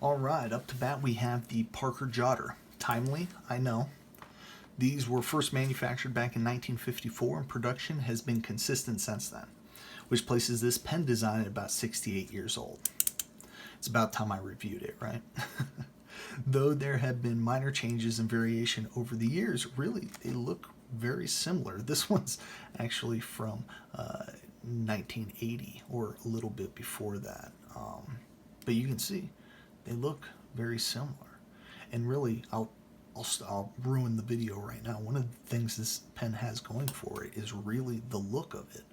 All right, up to bat we have the Parker Jotter. Timely, I know. These were first manufactured back in 1954 and production has been consistent since then, which places this pen design at about 68 years old. It's about time I reviewed it, right? Though there have been minor changes and variation over the years, really, they look very similar. This one's actually from 1980 or a little bit before that. But you can see they look very similar. And really, I'll ruin the video right now. One of the things this pen has going for it is really the look of it.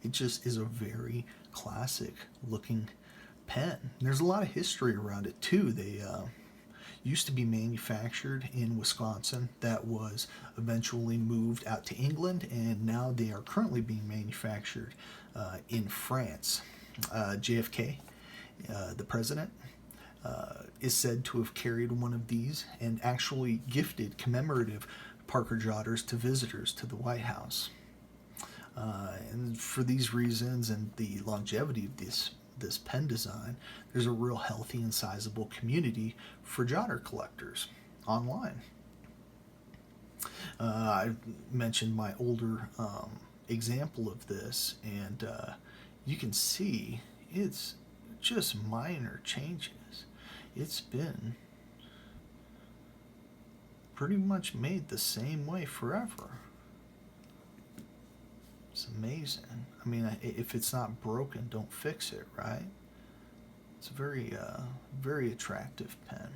It just is a very classic looking pen. There's a lot of history around it too. They used to be manufactured in Wisconsin. That was eventually moved out to England, and now they are currently being manufactured in France. JFK, the president, is said to have carried one of these and actually gifted commemorative Parker Jotters to visitors to the White House. And for these reasons and the longevity of this pen design, there's a real healthy and sizable community for Jotter collectors online. I mentioned my older example of this, and you can see it's just minor changes. It's been pretty much made the same way forever. It's amazing. I mean, if it's not broken, don't fix it, right? It's a very attractive pen.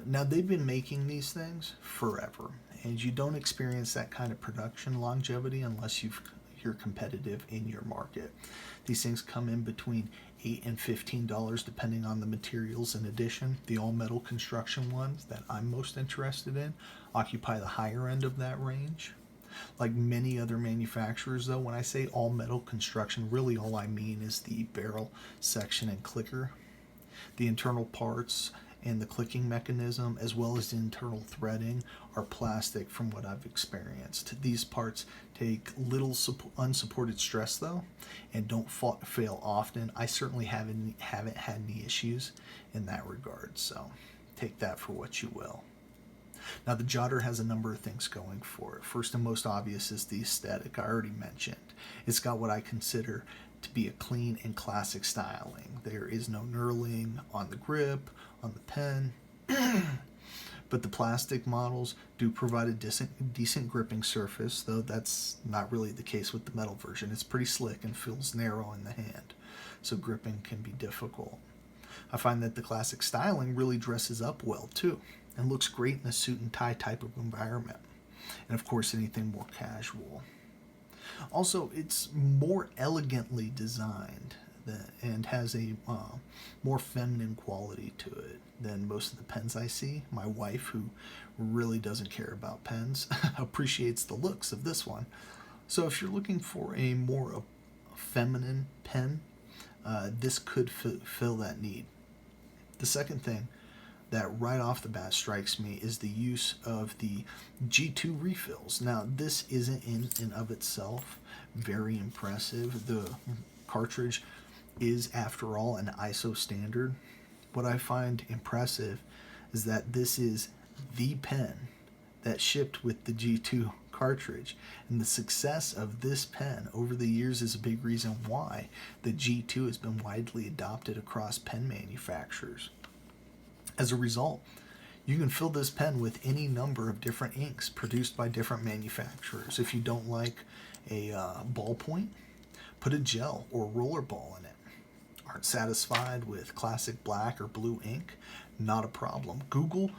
Now, they've been making these things forever, and you don't experience that kind of production longevity unless you're competitive in your market. These things come in between $8 and $15 depending on the materials and addition. The all-metal construction ones that I'm most interested in occupy the higher end of that range. Like many other manufacturers, though, when I say all-metal construction, really all I mean is the barrel section and clicker. The internal parts and the clicking mechanism, as well as the internal threading, are plastic from what I've experienced. These parts take little unsupported stress, though, and don't fail often. I certainly haven't had any issues in that regard, so take that for what you will. Now, the Jotter has a number of things going for it. First and most obvious is the aesthetic I already mentioned. It's got what I consider to be a clean and classic styling. There is no knurling on the grip, on the pen, but the plastic models do provide a decent gripping surface, though that's not really the case with the metal version. It's pretty slick and feels narrow in the hand, so gripping can be difficult. I find that the classic styling really dresses up well too, and looks great in a suit and tie type of environment, and of course anything more casual. Also, it's more elegantly designed and has a more feminine quality to it than most of the pens I see. My wife, who really doesn't care about pens, appreciates the looks of this one. So if you're looking for a more feminine pen, this could fill that need. The second thing that right off the bat strikes me is the use of the G2 refills. Now, this isn't in and of itself very impressive. The cartridge is, after all, an ISO standard. What I find impressive is that this is the pen that shipped with the G2 cartridge, and the success of this pen over the years is a big reason why the G2 has been widely adopted across pen manufacturers. As a result, you can fill this pen with any number of different inks produced by different manufacturers. If you don't like a ballpoint, put a gel or roller ball in it. Aren't satisfied with classic black or blue ink? Not a problem. Google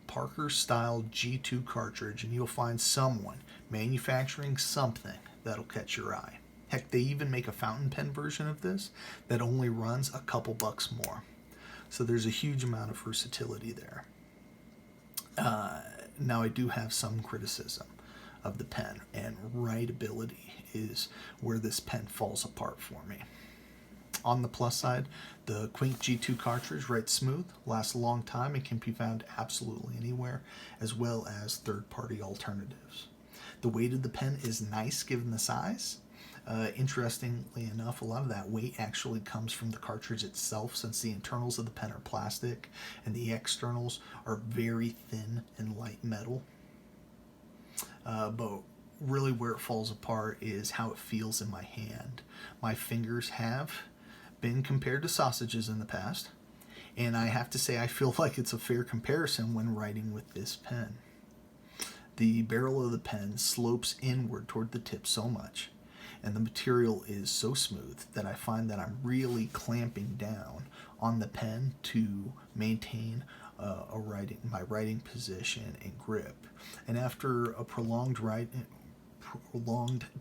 Parker style G2 cartridge and you'll find someone manufacturing something that'll catch your eye. Heck, they even make a fountain pen version of this that only runs a couple bucks more. So there's a huge amount of versatility there. Now, I do have some criticism of the pen, and writability is where this pen falls apart for me. On the plus side, the Quink G2 cartridge writes smooth, lasts a long time, and can be found absolutely anywhere, as well as third-party alternatives. The weight of the pen is nice given the size. Interestingly enough, a lot of that weight actually comes from the cartridge itself, since the internals of the pen are plastic and the externals are very thin and light metal. But really where it falls apart is how it feels in my hand. My fingers have been compared to sausages in the past, and I have to say I feel like it's a fair comparison when writing with this pen. The barrel of the pen slopes inward toward the tip so much, and the material is so smooth that I find that I'm really clamping down on the pen to maintain my writing position and grip. And after a prolonged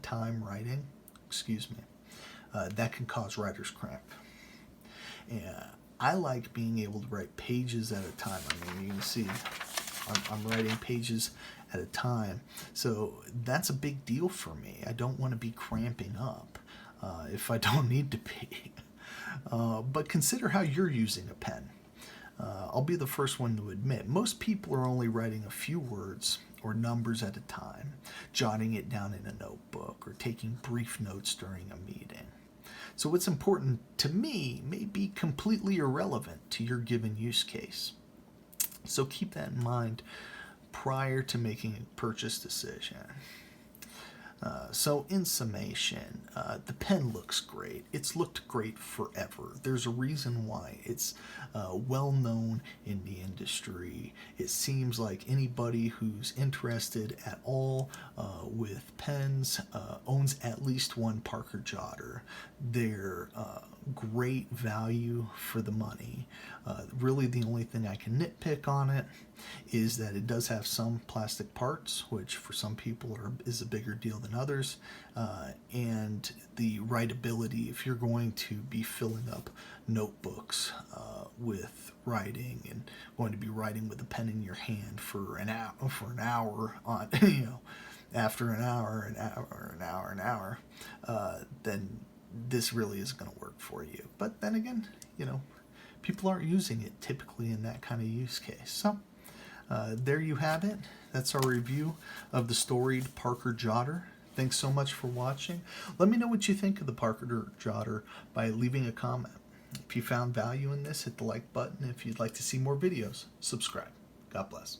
time writing, that can cause writer's cramp. And I like being able to write pages at a time. I mean, you can see I'm writing pages at a time, so that's a big deal for me. I don't want to be cramping up if I don't need to be. But consider how you're using a pen. I'll be the first one to admit, most people are only writing a few words or numbers at a time, jotting it down in a notebook or taking brief notes during a meeting. So what's important to me may be completely irrelevant to your given use case. So keep that in mind prior to making a purchase decision. So in summation, the pen looks great. It's looked great forever. There's a reason why it's well known in the industry. It seems like anybody who's interested at all with pens owns at least one Parker Jotter. They're great value for the money. Really the only thing I can nitpick on it is that it does have some plastic parts, which for some people is a bigger deal than others, and the writability. If you're going to be filling up notebooks with writing and going to be writing with a pen in your hand for an hour on after an hour, then this really isn't going to work for you. But then again, people aren't using it typically in that kind of use case. So there you have it. That's our review of the storied Parker Jotter. Thanks so much for watching. Let me know what you think of the Parker Jotter by leaving a comment. If you found value in this, hit the like button. If you'd like to see more videos, subscribe. God bless.